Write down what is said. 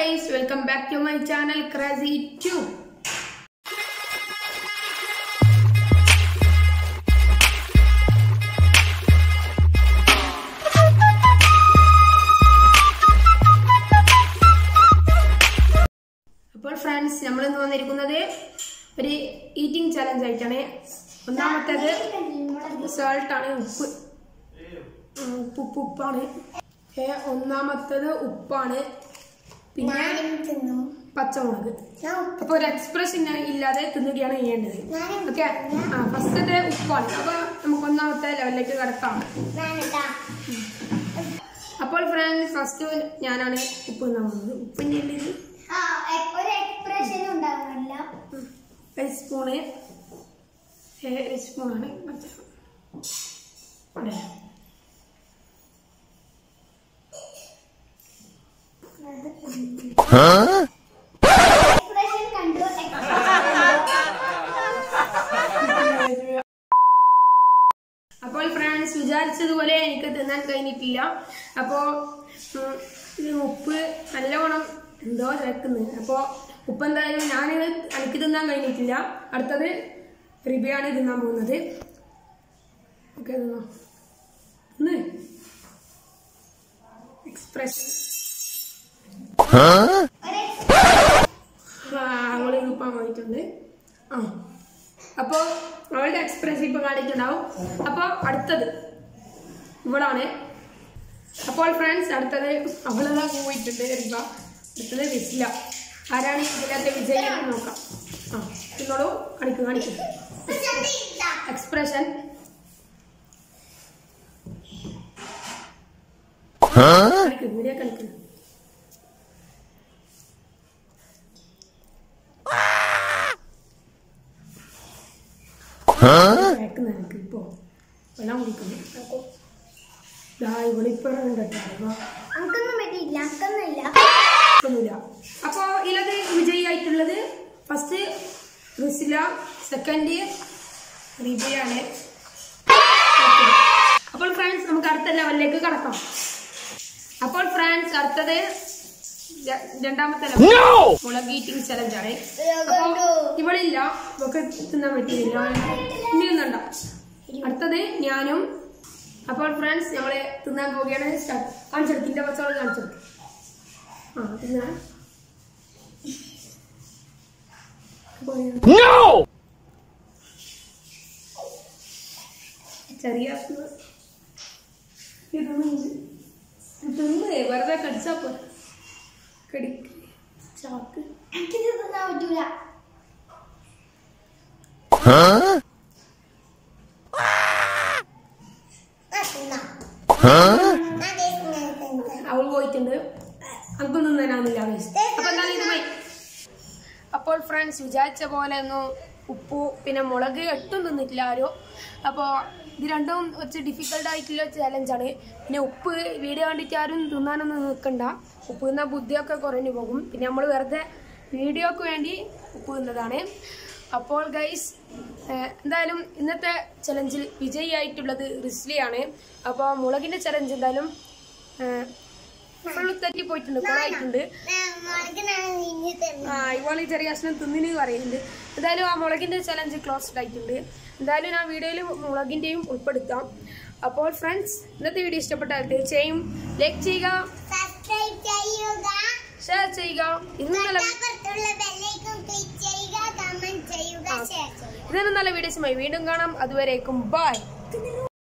guys, welcome back to my channel Crazy Tube. അപ്പോൾ friends, നമ്മൾ ഇന്ന് വന്നിരിക്കുന്നത് ഒരു ഈറ്റിംഗ് ചലഞ്ച് ആയിട്ടാണ്. ഒന്നാമത്തേത് സോൾട്ട് ആണ്, ഉപ്പാണ്. ഒന്നാമത്തേത് ഉപ്പാണ്, പിന്നെ പച്ചമുളക്. അപ്പൊ ഒരു എക്സ്പ്രഷൻ ഇല്ലാതെ തിന്നുകയാണ് ചെയ്യേണ്ടത്. ഓക്കെ, ഫസ്റ്റത്തെ ഉപ്പാണ്. അപ്പൊ നമുക്ക് ഒന്നാമത്തെ ലെവലിലേക്ക് കിടക്കാം. അപ്പോൾ ഫ്രണ്ട്സ്, ഫസ്റ്റ് ഞാനാണ് ഉപ്പ് തിന്നാവുന്നത്. ഉപ്പിന്റെ സ്പൂണാണ് അപ്പോൾ ഫ്രണ്ട്സ്, വിചാരിച്ചതുപോലെ എനിക്ക് തിന്നാൻ കഴിഞ്ഞിട്ടില്ല. അപ്പോ ഉപ്പ് നല്ലവണ്ണം എന്തോ ചേർക്കുന്നത്. അപ്പോ ഉപ്പ് എന്തായാലും എനിക്ക് തിന്നാൻ കഴിഞ്ഞിട്ടില്ല. അടുത്തത് റിബിയാണ് തിന്നാൻ പോകുന്നത്. ഓക്കെ, തിന്നോ. എക്സ്പ്രഷൻ അവള് ഉപ്പാൻ പോയിട്ടുണ്ട്. അപ്പോ അവളുടെ എക്സ്പ്രഷൻ ഇപ്പൊ കാണിച്ചിട്ടുണ്ടാവും. അപ്പൊ അടുത്തത് ഇവളാണ്. അപ്പോൾ ഫ്രണ്ട്സ്, അടുത്തത് അവളെല്ലാം പോയിട്ടുണ്ട്. അടുത്തത് വിസില. ആരാണ് ഇതിനകത്തെ വിജയം നോക്കാം. നിങ്ങളോ കാണിക്കും എക്സ്പ്രഷൻ. വീഡിയോ കളിക്കുന്നു. ഇപ്പോ വെള്ളം കുടിക്കുന്നു. അപ്പോ ഇതിലത് വിജയിയായിട്ടുള്ളത് ഫസ്റ്റ് റിസില, സെക്കൻഡ് റിബിയാണ്. അപ്പോൾ ഫ്രണ്ട്സ്, നമുക്ക് അടുത്ത ലെവലിലേക്ക് കടക്കാം. അപ്പോൾ ഫ്രണ്ട്സ്, അടുത്തത് രണ്ടാമത്തെ ലെവൽ മുളക് ഈറ്റിംഗ് ചലഞ്ച് ആണ്. അപ്പൊ ഇവളില്ല, ഇവക്ക് തിന്നാൻ പറ്റിയില്ല. ഇനി തിന്നണ്ട. അടുത്തത് ഞാനും. അപ്പോൾ ഫ്രണ്ട്സ്, ഞങ്ങള് തിന്നാൻ പോവുകയാണ്. കാണിച്ചെടുത്തിന്റെ പച്ചവളം കാണിച്ചെടുക്കും. തിന്നാൻ ചെറിയ വെറുതെ കടിച്ചാ പോ. ചാക്ക് പറ്റൂല. അവൾ പോയിട്ടുണ്ട്. നമുക്കൊന്നും തരാനില്ല. അപ്പൊ എന്തായാലും അപ്പോൾ ഫ്രണ്ട്സ്, വിചാരിച്ച പോലെ ഒന്നും ഉപ്പു പിന്നെ മുളക് ഒട്ടും തിന്നിട്ടില്ല ആരും. അപ്പോൾ ഇത് രണ്ടും കുറച്ച് ഡിഫിക്കൽട്ട് ആയിട്ടുള്ള ചലഞ്ചാണ്. പിന്നെ ഉപ്പ് വീഡിയോ കണ്ടിട്ട് ആരും തിന്നാനൊന്നും നിൽക്കണ്ട. ഉപ്പ് തിന്നാൽ ബുദ്ധിയൊക്കെ കുറഞ്ഞു പോകും. പിന്നെ നമ്മൾ വെറുതെ വീഡിയോക്ക് വേണ്ടി ഉപ്പ് തിന്നതാണ്. അപ്പോൾ ഗൈസ്, എന്തായാലും ഇന്നത്തെ ചലഞ്ചിൽ വിജയിയായിട്ടുള്ളത് റിസ്ലിയാണ്. അപ്പോൾ മുളകിന്റെ ചലഞ്ച് എന്തായാലും ഫുള്ള് തെറ്റി പോയിട്ടുണ്ട്, കുറവായിട്ടുണ്ട്. ഇവള് ചെറിയ കഷ്ണം തിന്നിന് പറയുന്നുണ്ട്. എന്തായാലും ആ മുളകിന്റെ ചലഞ്ച് ക്ലോസ്ഡ് ആയിട്ടുണ്ട്. എന്തായാലും ഞാൻ വീഡിയോയിൽ മുളകിന്റെയും ഉൾപ്പെടുത്താം. അപ്പോൾ ഫ്രണ്ട്സ്, ഇന്നത്തെ വീഡിയോ ഇഷ്ടപ്പെട്ടാൽ തീർച്ചയായും ലൈക്ക് ചെയ്യുക, ഷെയർ ചെയ്യുക. ഇതിന് നല്ല വീഡിയോസുമായി വീണ്ടും കാണാം. അതുവരേക്കും ബൈ.